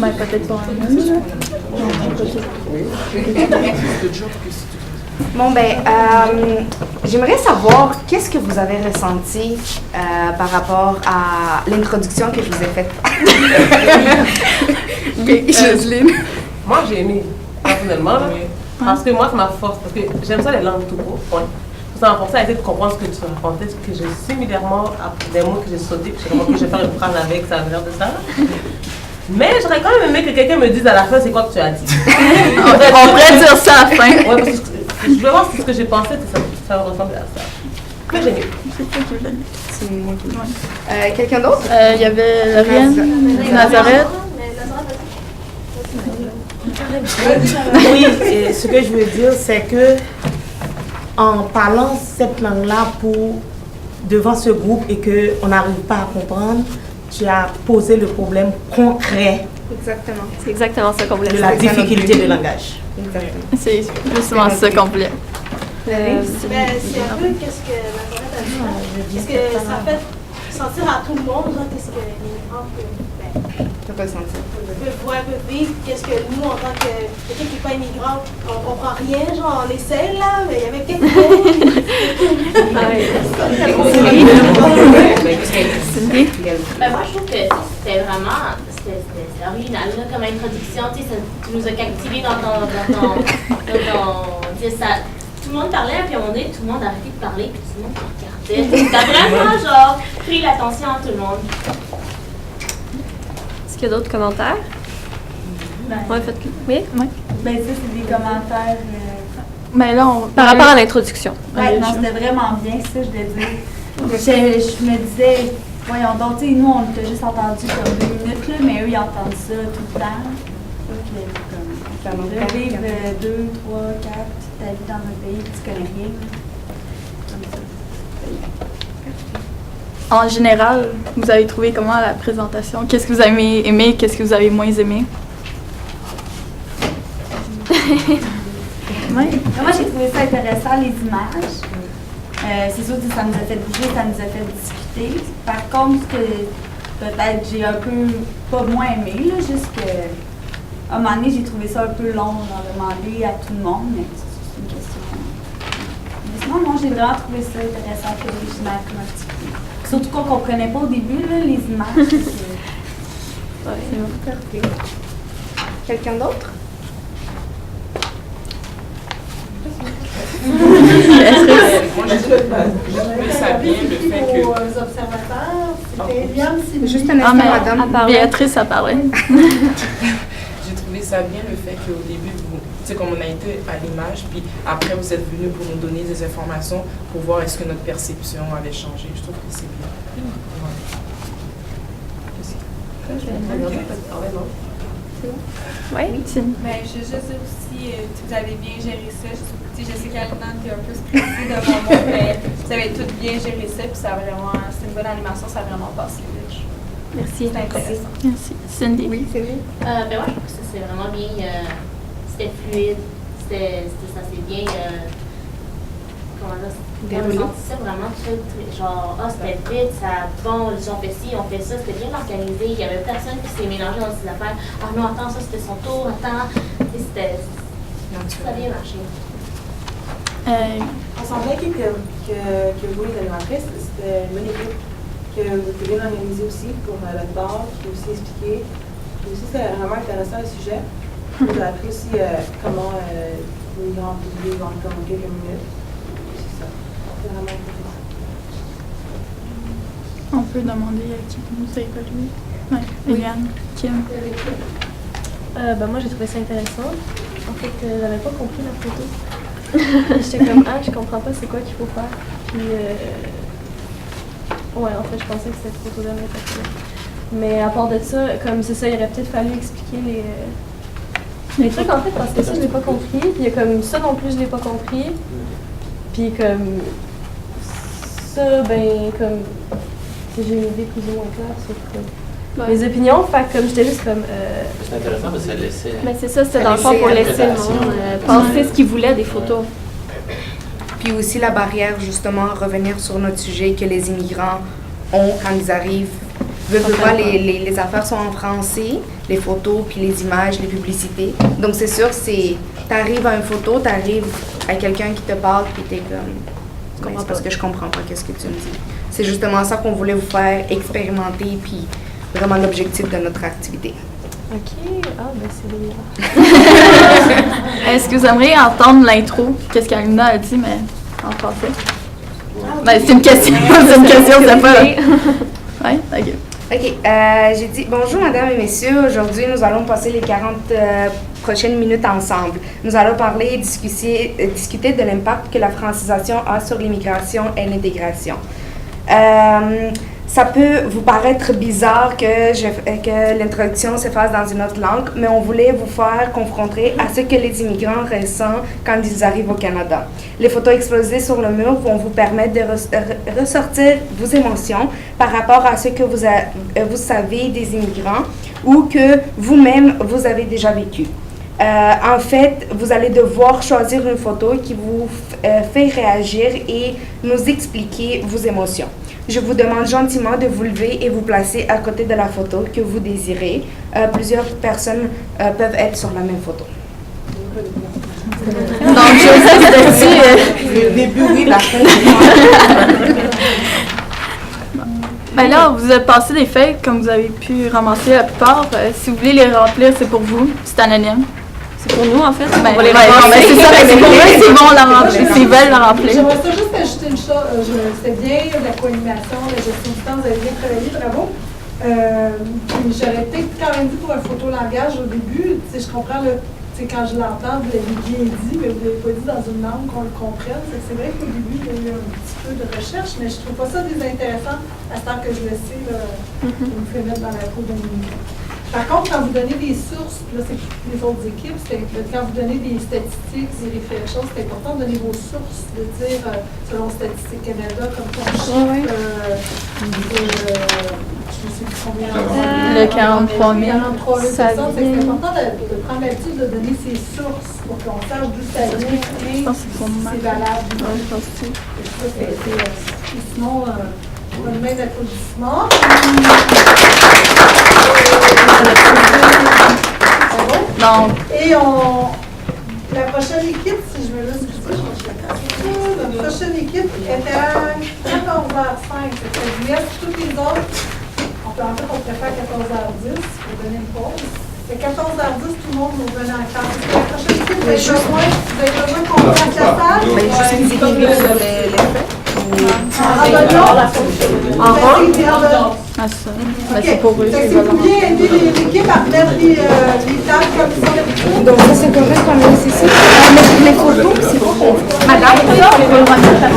Ben, peut-être pas Bon, j'aimerais savoir qu'est-ce que vous avez ressenti par rapport à l'introduction que je vous ai faite. Jocelyne. Moi, j'ai aimé, personnellement, là, parce que moi, c'est ma force, parce que j'aime ça les langues tout court, point. Ça m'a forcé à essayer de comprendre ce que tu racontais, ce que j'ai similairement des mots que j'ai sautés, puis j'ai compris que je vais faire une phrase avec, ça a l'air de ça. Mais j'aurais quand même aimé que quelqu'un me dise à la fin c'est quoi que tu as dit. On pourrait dire ça à la fin. Ouais, parce que je voulais voir ce que j'ai pensé, ça ressemble à ça. Mais j'ai aimé. C'est moi qui quelqu'un d'autre? Il y avait Lauriane, Nazareth. Oui, et ce que je veux dire, c'est que en parlant cette langue-là devant ce groupe et qu'on n'arrive pas à comprendre, tu as posé le problème concret. Exactement. C'est exactement ça qu'on voulait de la difficulté de langage. Exactement. C'est justement ça qu'on voulait. C'est un peu qu'est-ce que Nazareth a dit. Qu'est-ce que ça fait sentir à tout le monde, genre, qu'est-ce que les migrants T'as pas senti? peuvent vivre, qu'est-ce que nous, en tant que quelqu'un qui n'est pas immigrant, on comprend rien, genre on essaie là, mais il y avait quelques moi, je trouve que c'était vraiment original là, comme introduction. Tu nous as captivés dans ton ça. Tout le monde parlait, puis à un moment donné, tout le monde a arrêté de parler, puis tout le monde regardait. T'as vraiment, genre, pris l'attention à tout le monde. Est-ce qu'il y a d'autres commentaires? Ouais, faites-le. Oui? Oui. Ben, ça, c'est des commentaires. Mais là, par rapport à l'introduction. Ouais, non, c'était vraiment bien, ça, je voulais dire. Je me disais, voyons donc, nous, on t'a juste entendu comme 2 minutes, là, mais eux, ils entendent ça tout le temps. De vivre 2, 3, 4, ta vie dans un pays, tu connais rien. En général, vous avez trouvé comment la présentation? Qu'est-ce que vous avez aimé? Qu'est-ce que vous avez moins aimé? Moi, j'ai trouvé ça intéressant, les images. C'est sûr que ça nous a fait bouger, ça nous a fait discuter. Par contre, ce que peut-être j'ai un peu pas moins aimé, là, juste que à un moment donné, j'ai trouvé ça un peu long d'en demander à tout le monde, mais c'est une question. Mais sinon, moi, j'ai vraiment trouvé ça intéressant et original comme activité. Surtout qu'on ne comprenait pas au début, là, les images. C'est bon. Quelqu'un d'autre? Moi, j'ai trouvé ça bien le fait que... Aux observateurs, c'était Eliane, c'est juste un instant, madame. Béatrice a parlé. J'ai trouvé ça bien le fait qu'au début, comme on a été à l'image, puis après vous êtes venus pour nous donner des informations pour voir est-ce que notre perception avait changé. Je trouve que c'est bien. Oui. Ben, je veux juste dire aussi, vous avez bien géré ça. Je sais qu'Alina était un peu stressée devant moi, mais vous avez tout bien géré ça, puis ça a vraiment, c'était une bonne animation, ça a vraiment passé vite. Merci. C'était intéressant. Merci. Cindy? Oui, Cindy? Moi, je trouve que c'est vraiment bien, c'était fluide, ça s'est bien, comment dire, on sentait vraiment genre, c'était vite, ça, bon, on fait ci, on fait ça, c'était bien organisé, il n'y avait personne qui s'est mélangé dans ses affaires. Ah non, attends, ça c'était son tour, attends, ça a bien marché. On sentait que vous, les animatrices, c'était une bonne équipe, que vous étiez bien organisé aussi pour le départ, qui aussi expliqué. Puis aussi, c'était vraiment intéressant le sujet. J'ai appris aussi comment les migrants publics vont comme quelques minutes. C'est ça. C'est vraiment intéressant. On peut demander à qui nous a évalué. Oui. Eliane, Kim. Moi, j'ai trouvé ça intéressant. En fait, j'avais pas compris la photo. J'étais comme, je comprends pas c'est quoi qu'il faut faire. Puis, ouais, en fait, je pensais que cette photo-là m'était pas cool. Mais à part de ça, comme c'est ça, il aurait peut-être fallu expliquer les trucs, en fait, parce que ça, je l'ai pas compris. Puis, il y a comme ça non plus, je l'ai pas compris. Puis, comme, ça, ben, comme, j'ai une idée plus ou moins claire sur mes opinions. Fait que, comme, j'étais juste comme. C'est intéressant parce que ça laissait. Ben, c'est ça, c'était dans le fond pour laisser le monde penser ce qu'ils voulaient des photos. Puis aussi la barrière, justement, revenir sur notre sujet que les immigrants ont quand ils arrivent. Les affaires sont en français, les photos, puis les images, les publicités. Donc c'est sûr, t'arrives à une photo, t'arrives à quelqu'un qui te parle, puis t'es comme, c'est parce que je comprends pas qu'est-ce que tu me dis. C'est justement ça qu'on voulait vous faire expérimenter, puis vraiment l'objectif de notre activité. OK. Ah, ben c'est bien. Est-ce que vous aimeriez entendre l'intro? Qu'est-ce qu'Alina a dit, mais en français? Ben, c'est une question, c'est pas... Oui, OK. OK. J'ai dit bonjour, mesdames et messieurs. Aujourd'hui, nous allons passer les 40 prochaines minutes ensemble. Nous allons parler et discuter de l'impact que la francisation a sur l'immigration et l'intégration. Ça peut vous paraître bizarre que l'introduction se fasse dans une autre langue, mais on voulait vous faire confronter à ce que les immigrants ressentent quand ils arrivent au Canada. Les photos exposées sur le mur vont vous permettre de ressortir vos émotions par rapport à ce que vous savez des immigrants ou que vous-même vous avez déjà vécu. En fait, vous allez devoir choisir une photo qui vous fait réagir et nous expliquer vos émotions. Je vous demande gentiment de vous lever et vous placer à côté de la photo que vous désirez. Plusieurs personnes peuvent être sur la même photo. Donc, je sais le début, oui, la fin. Ben là, vous avez passé des feuilles, comme vous avez pu ramasser la plupart. Si vous voulez les remplir, c'est pour vous. C'est anonyme. C'est pour nous, en fait. Ben, on va les ramasser. C'est ça, c'est pour eux, s'ils vont la remplir, s'ils veulent la remplir. J'aimerais ça juste ajouter une chose. C'était bien, la co-animation, la gestion du temps, vous avez bien travaillé, bravo. J'aurais peut-être quand même dit pour un photolangage au début, je comprends, quand je l'entends, vous l'avez bien dit, mais vous ne l'avez pas dit dans une langue qu'on le comprenne. C'est vrai qu'au début, il y a eu un petit peu de recherche, mais je ne trouve pas ça désintéressant à ce temps que je le sais, vous me fait mettre dans la peau d'un immigrant. Par contre, quand vous donnez des sources, là c'est les autres équipes, quand vous donnez des statistiques, des réflexions, c'est important de donner vos sources, de dire selon Statistique Canada, comme ton chiffre, je ne sais plus combien. Le 43 000. 43 000 personnes, c'est important de prendre l'habitude de donner ses sources pour qu'on sache d'où ça vient et si c'est valable. Sinon, une main d'applaudissement. Donc, et la prochaine équipe, si je me laisse la prochaine équipe était à 14h05. C'est-à-dire toutes les autres, on pourrait faire 14h10 pour donner une pause. C'est 14h10, tout le monde nous venait en classe. La prochaine équipe, vous avez besoin qu'on fasse la salle? Juste une équipes sur les faits. C'est pour eux. Si vous pouviez aider l'équipe à remettre les tables comme ça. Donc ça c'est correct qu'on a ici. Les photos, c'est bon. Madame, on peut le remettre à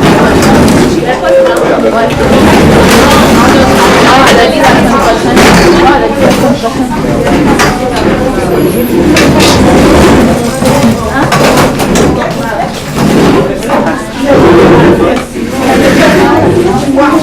Wow.